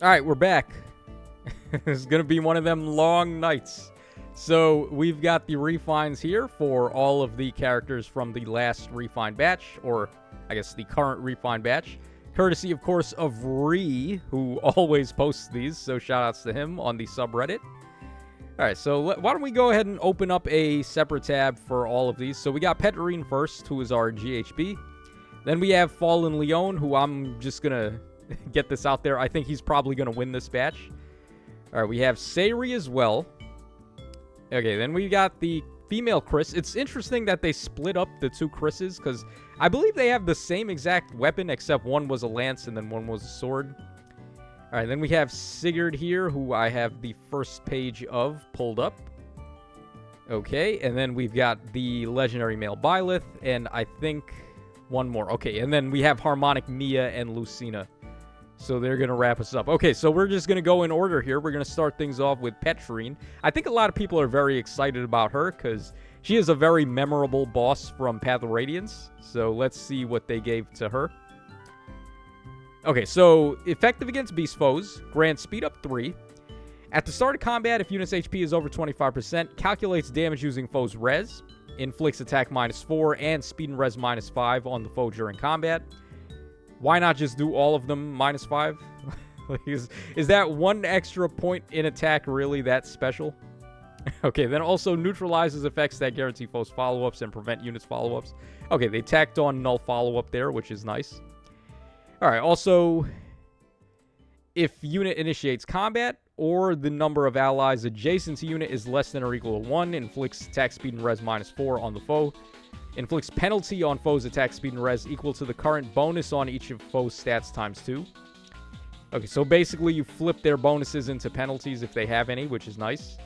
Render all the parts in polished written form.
All right, we're back. It's going to be one of them long nights. So we've got the refines here for all of the characters from the last refine batch, or I guess the current refine batch. Courtesy, of course, of Ree, who always posts these, so shoutouts to him on the subreddit. All right, so why don't we go ahead and open up a separate tab for all of these. So we got Petrine first, who is our GHB. Then we have Fallen Leon, who I'm just going to get this out there. I think he's probably going to win this batch. All right, we have Siri as well. Okay, then we got the female Chris. It's interesting that they split up the two Chris's, because I believe they have the same exact weapon, except one was a lance and then one was a sword. All right, then we have Sigur here, who I have the first page of pulled up. Okay, and then we've got the legendary male Byleth, and I think one more. Okay, and then we have Harmonic Mia and Lucina. So they're going to wrap us up. Okay, so we're just going to go in order here. We're going to start things off with Petrine. I think a lot of people are very excited about her because she is a very memorable boss from Path of Radiance. So let's see what they gave to her. Okay, so effective against beast foes, grants speed up 3. At the start of combat, if unit's HP is over 25%, calculates damage using foe's res, inflicts attack -4, and speed and res -5 on the foe during combat. Why not just do all of them -5? Is that one extra point in attack really that special? Okay, then also neutralizes effects that guarantee foes follow-ups and prevent units follow-ups. Okay, they tacked on null follow-up there, which is nice. Alright, also, if unit initiates combat, or the number of allies adjacent to unit is less than or equal to 1, inflicts attack speed and res -4 on the foe. Inflicts penalty on foe's attack speed and res equal to the current bonus on each of foe's stats ×2. Okay, so basically you flip their bonuses into penalties if they have any, which is nice.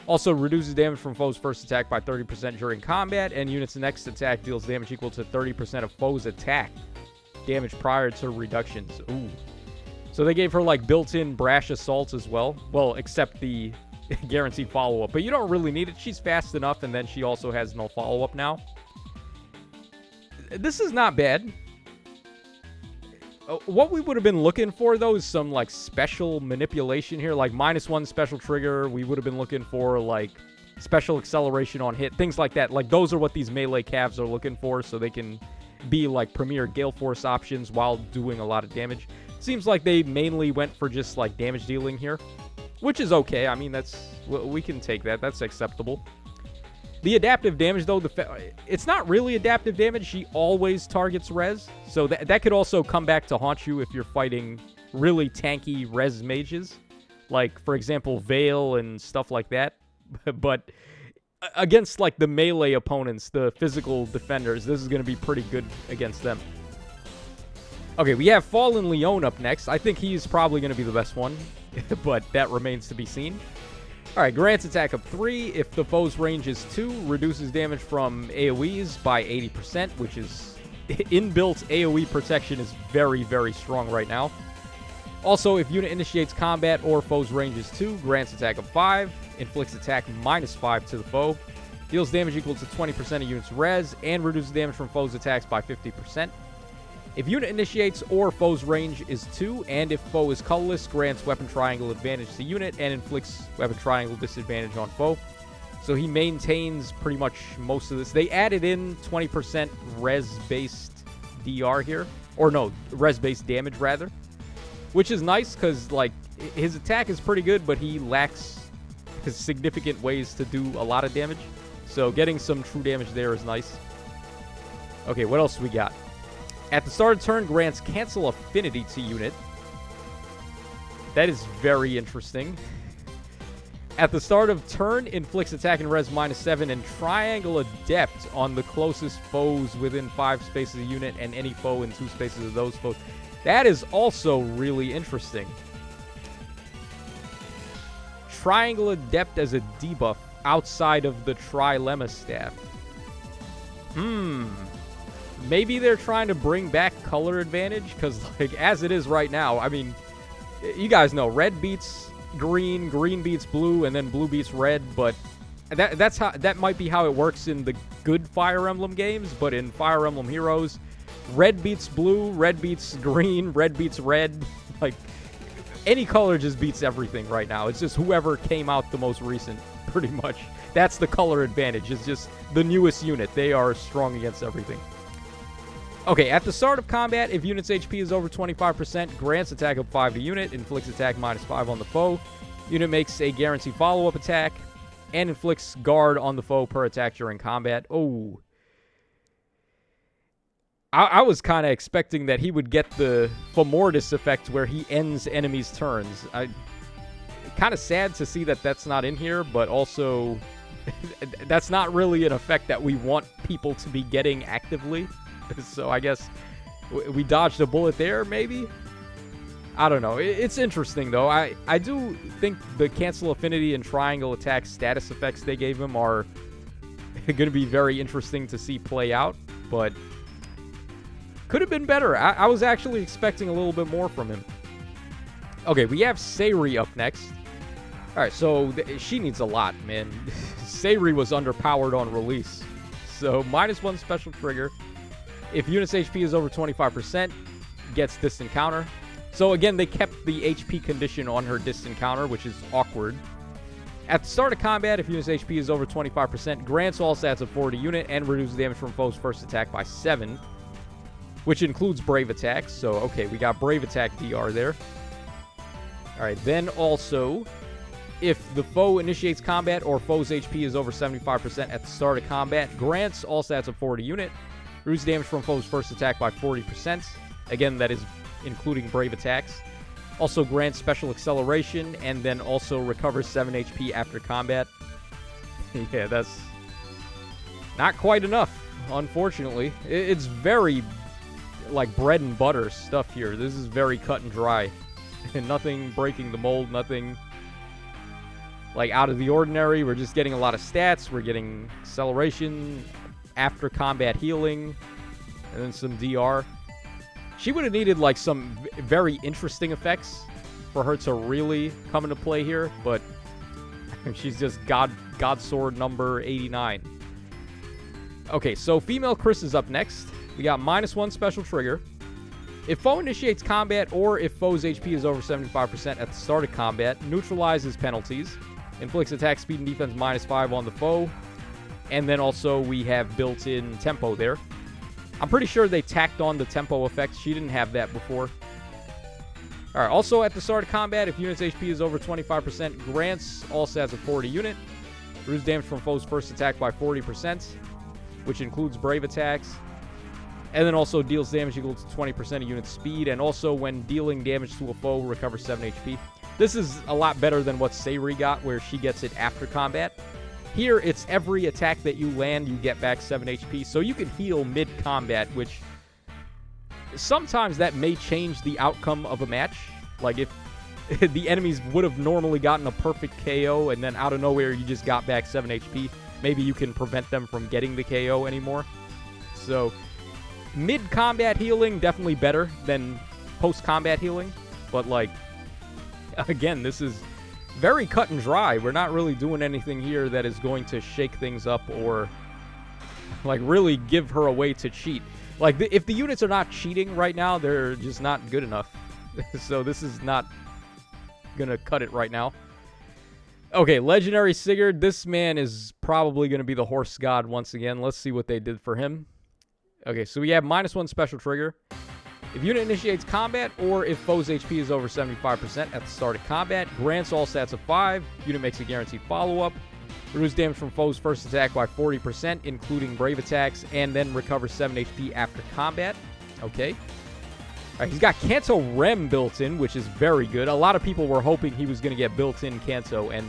Also reduces damage from foe's first attack by 30% during combat, and unit's next attack deals damage equal to 30% of foe's attack damage prior to reductions. Ooh. So they gave her like built-in brash assault as well. Well, except the guaranteed follow-up. But you don't really need it. She's fast enough, and then she also has no follow-up now. This is not bad. What we would have been looking for, though, is some, like, special manipulation here. Like, -1 special trigger. We would have been looking for, like, special acceleration on hit. Things like that. Like, those are what these melee calves are looking for, so they can be, like, premier Gale Force options while doing a lot of damage. Seems like they mainly went for just, like, damage dealing here. Which is okay. I mean, we can take that. That's acceptable. The adaptive damage, though, it's not really adaptive damage. She always targets res. So that could also come back to haunt you if you're fighting really tanky res mages. Like, for example, Veil and stuff like that. But against, like, the melee opponents, the physical defenders, this is going to be pretty good against them. Okay, we have Fallen Leon up next. I think he's probably going to be the best one. But that remains to be seen. Alright, grants attack of 3. If the foe's range is 2, reduces damage from AoEs by 80%, which is inbuilt AoE protection is very, very strong right now. Also, if unit initiates combat or foe's range is 2, grants attack of 5, inflicts attack -5 to the foe, deals damage equal to 20% of unit's res, and reduces damage from foe's attacks by 50%. If unit initiates or foe's range is 2, and if foe is colorless, grants weapon triangle advantage to unit and inflicts weapon triangle disadvantage on foe. So he maintains pretty much most of this. They added in 20% res-based DR here. Or no, res-based damage rather. Which is nice because, like, his attack is pretty good, but he lacks significant ways to do a lot of damage. So getting some true damage there is nice. Okay, what else we got? At the start of turn, grants cancel affinity to unit. That is very interesting. At the start of turn, inflicts attack and res -7 and triangle adept on the closest foes within 5 spaces of unit and any foe in 2 spaces of those foes. That is also really interesting. Triangle adept as a debuff outside of the Trilemma staff. Maybe they're trying to bring back color advantage, because, like, as it is right now, I mean, you guys know, red beats green, green beats blue, and then blue beats red, but that might be how it works in the good Fire Emblem games, but in Fire Emblem Heroes, red beats blue, red beats green, red beats red. Like, any color just beats everything right now. It's just whoever came out the most recent, pretty much. That's the color advantage. It's just the newest unit. They are strong against everything. Okay, at the start of combat, if unit's HP is over 25%, grants attack up 5 to unit, inflicts attack -5 on the foe. Unit makes a guaranteed follow-up attack, and inflicts guard on the foe per attack during combat. Oh. I was kind of expecting that he would get the Femordis effect where he ends enemies' turns. Kind of sad to see that that's not in here, but also that's not really an effect that we want people to be getting actively. So I guess we dodged a bullet there, maybe? I don't know. It's interesting, though. I do think the cancel affinity and triangle attack status effects they gave him are going to be very interesting to see play out, but could have been better. I was actually expecting a little bit more from him. Okay, we have Siri up next. All right, so she needs a lot, man. Siri was underpowered on release. So -1 special trigger. If unit's HP is over 25%, gets distant counter. So again, they kept the HP condition on her distant counter, which is awkward. At the start of combat, if unit's HP is over 25%, grants all stats of 4 to unit and reduces damage from foe's first attack by 7, which includes brave attacks. So, okay, we got brave attack DR there. All right, then also, if the foe initiates combat or foe's HP is over 75% at the start of combat, grants all stats of 4 to unit, reduces damage from foe's first attack by 40%. Again, that is including brave attacks. Also grants special acceleration, and then also recovers 7 HP after combat. Yeah, that's not quite enough, unfortunately. It's very, like, bread and butter stuff here. This is very cut and dry. And nothing breaking the mold, nothing, like, out of the ordinary. We're just getting a lot of stats. We're getting acceleration, after combat healing, and then some DR. She would have needed, like, some very interesting effects for her to really come into play here, but she's just God Sword number 89. Okay, so female Chris is up next. We got -1 special trigger. If foe initiates combat or if foe's HP is over 75% at the start of combat, neutralizes penalties, inflicts attack speed and defense -5 on the foe, and then also we have built-in tempo there. I'm pretty sure they tacked on the tempo effect. She didn't have that before. All right, also at the start of combat, if unit's HP is over 25%, grants all stats of 4 to unit, reduces damage from foe's first attack by 40%, which includes brave attacks, and then also deals damage equal to 20% of unit speed, and also when dealing damage to a foe, recovers 7 HP. This is a lot better than what Siri got, where she gets it after combat. Here, it's every attack that you land, you get back 7 HP, so you can heal mid-combat, which sometimes that may change the outcome of a match. Like, if the enemies would have normally gotten a perfect KO, and then out of nowhere you just got back 7 HP, maybe you can prevent them from getting the KO anymore. So, mid-combat healing, definitely better than post-combat healing, but, like, again, this is very cut and dry. We're not really doing anything here that is going to shake things up or, like, really give her a way to cheat. Like, if the units are not cheating right now, they're just not good enough. So this is not gonna cut it right now. Okay, Legendary Sigur. This man is probably going to be the horse god once again. Let's see what they did for him. Okay, so we have -1 special trigger. If unit initiates combat, or if foe's HP is over 75% at the start of combat, grants all stats of 5. Unit makes a guaranteed follow-up. Reduces damage from foe's first attack by 40%, including brave attacks, and then recovers 7 HP after combat. Okay. All right, he's got Kanto Rem built in, which is very good. A lot of people were hoping he was going to get built-in Kanto, and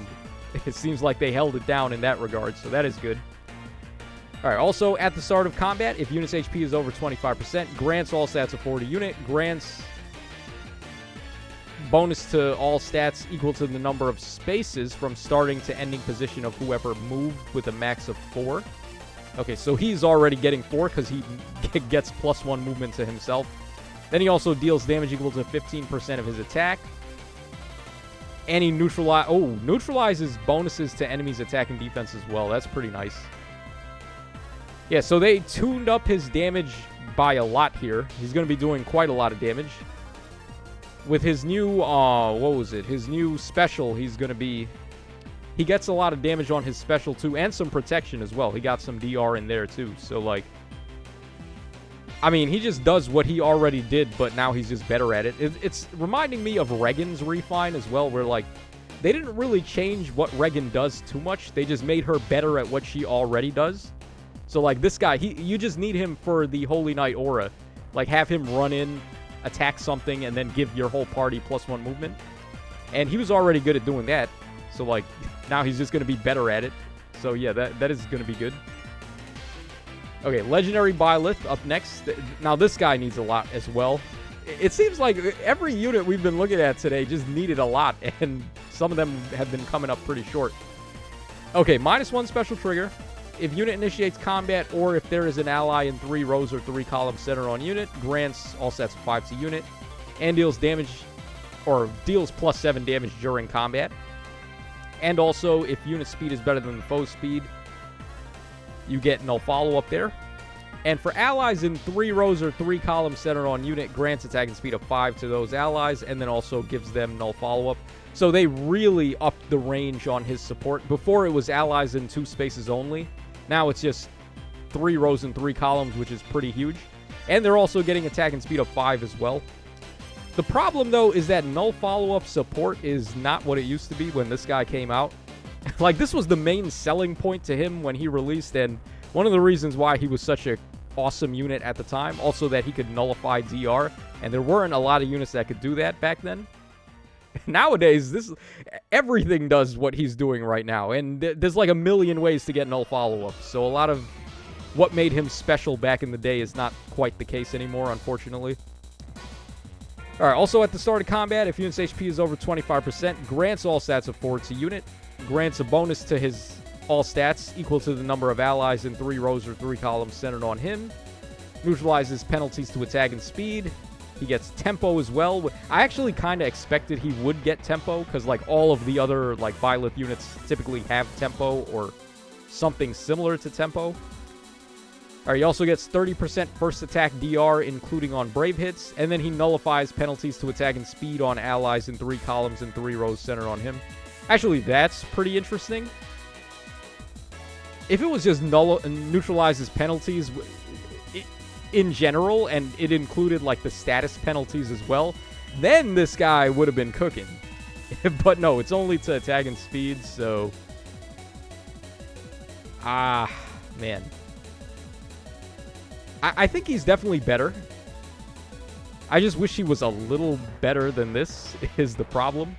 it seems like they held it down in that regard, so that is good. All right, also, at the start of combat, if unit's HP is over 25%, grants all stats of 4 to unit, grants bonus to all stats equal to the number of spaces from starting to ending position of whoever moved with a max of 4. Okay, so he's already getting 4 because he gets +1 movement to himself. Then he also deals damage equal to 15% of his attack. And he neutralizes bonuses to enemies' attack and defense as well. That's pretty nice. Yeah, so they tuned up his damage by a lot here. He's going to be doing quite a lot of damage. with his new, what was it? His new special, he's going to be... He gets a lot of damage on his special, too, and some protection as well. He got some DR in there, too. So, like... I mean, he just does what he already did, but now he's just better at it. It's reminding me of Regan's refine as well, where, like, they didn't really change what Regan does too much. They just made her better at what she already does. So, like, this guy, you just need him for the Holy Knight aura. Like, have him run in, attack something, and then give your whole party +1 movement. And he was already good at doing that. So, like, now he's just going to be better at it. So, yeah, that is going to be good. Okay, Legendary Byleth up next. Now, this guy needs a lot as well. It seems like every unit we've been looking at today just needed a lot, and some of them have been coming up pretty short. Okay, -1 special trigger. If unit initiates combat, or if there is an ally in 3 rows or 3 columns centered on unit, grants all stats of 5 to unit, and deals damage, or deals +7 damage during combat. And also, if unit speed is better than the foe's speed, you get no follow-up there. And for allies in 3 rows or 3 columns centered on unit, grants attack and speed of 5 to those allies, and then also gives them no follow-up. So they really upped the range on his support. Before, it was allies in 2 spaces only. Now it's just 3 rows and 3 columns, which is pretty huge. And they're also getting attack and speed of 5 as well. The problem, though, is that no follow-up support is not what it used to be when this guy came out. Like, this was the main selling point to him when he released, and one of the reasons why he was such a awesome unit at the time. Also that he could nullify DR, and there weren't a lot of units that could do that back then. Nowadays, everything does what he's doing right now, and there's like a million ways to get null follow-up. So a lot of what made him special back in the day is not quite the case anymore, unfortunately. Alright, also at the start of combat, if unit's HP is over 25%, grants all stats of 4 to unit. Grants a bonus to his all stats equal to the number of allies in 3 rows or 3 columns centered on him. Neutralizes penalties to attack and speed. He gets tempo as well. I actually kind of expected he would get tempo, because like all of the other like Byleth units typically have tempo or something similar to tempo. Alright, he also gets 30% first attack DR, including on brave hits, and then he nullifies penalties to attack and speed on allies in 3 columns and 3 rows centered on him. Actually, that's pretty interesting. If it was just neutralizes penalties in general, and it included like the status penalties as well, then this guy would have been cooking. But no, it's only to attack and speed, so... man. I think he's definitely better. I just wish he was a little better than this, is the problem.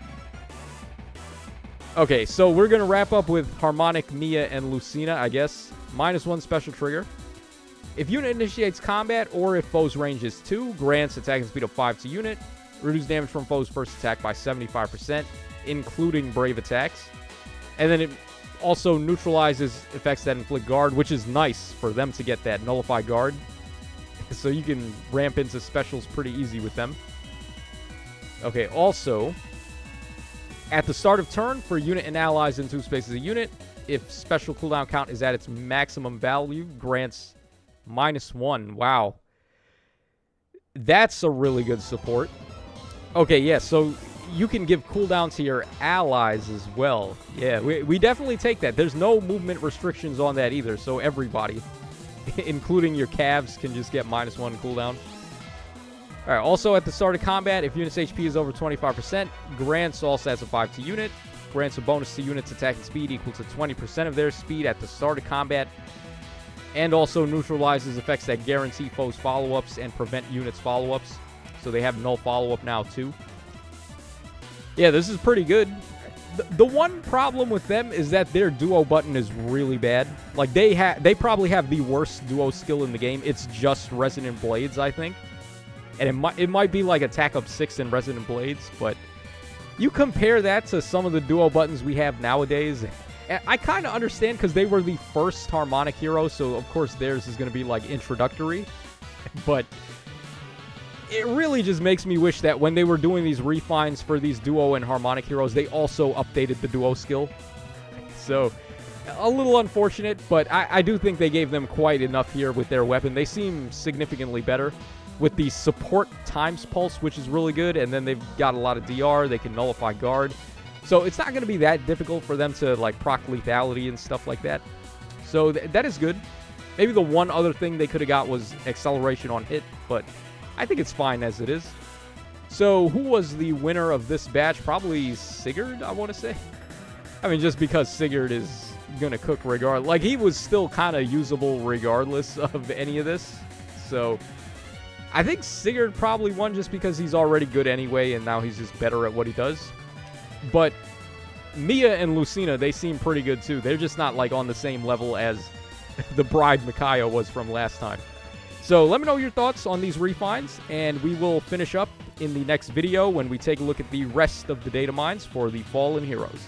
Okay, so we're going to wrap up with Harmonic Mia and Lucina, I guess. -1 special trigger. If unit initiates combat, or if foe's range is 2, grants attack and speed of 5 to unit. Reduce damage from foe's first attack by 75%, including brave attacks. And then it also neutralizes effects that inflict guard, which is nice for them to get that nullify guard. So you can ramp into specials pretty easy with them. Okay, also... At the start of turn, for unit and allies in 2 spaces a unit, if special cooldown count is at its maximum value, grants -1. Wow. That's a really good support. Okay, yeah, so you can give cooldown to your allies as well. Yeah, we definitely take that. There's no movement restrictions on that either, so everybody, including your calves, can just get -1 cooldown. Alright, also at the start of combat, if unit's HP is over 25%, grants all stats of 5 to unit. Grants a bonus to units' attack and speed equal to 20% of their speed at the start of combat. And also neutralizes effects that guarantee foes follow-ups and prevent units follow-ups. So they have no follow-up now, too. Yeah, this is pretty good. The one problem with them is that their duo button is really bad. Like, they probably have the worst duo skill in the game. It's just Resonant Blades, I think. And it might be like Attack Up 6 and Resonant Blades, but you compare that to some of the duo buttons we have nowadays. I kind of understand, because they were the first Harmonic hero, so of course theirs is going to be like introductory. But it really just makes me wish that when they were doing these refines for these duo and Harmonic heroes, they also updated the duo skill. So, a little unfortunate, but I do think they gave them quite enough here with their weapon. They seem significantly better. with the support times pulse, which is really good, and then they've got a lot of DR. They can nullify guard. So it's not going to be that difficult for them to, like, proc lethality and stuff like that. So that is good. Maybe the one other thing they could have got was acceleration on hit, but I think it's fine as it is. So who was the winner of this batch? Probably Sigur, I want to say. I mean, just because Sigur is going to cook regardless. Like, he was still kind of usable regardless of any of this. So I think Sigur probably won just because he's already good anyway, and now he's just better at what he does. But Mia and Lucina, they seem pretty good too. They're just not, like, on the same level as the Bride Micaiah was from last time. So let me know your thoughts on these refines, and we will finish up in the next video when we take a look at the rest of the data mines for the Fallen Heroes.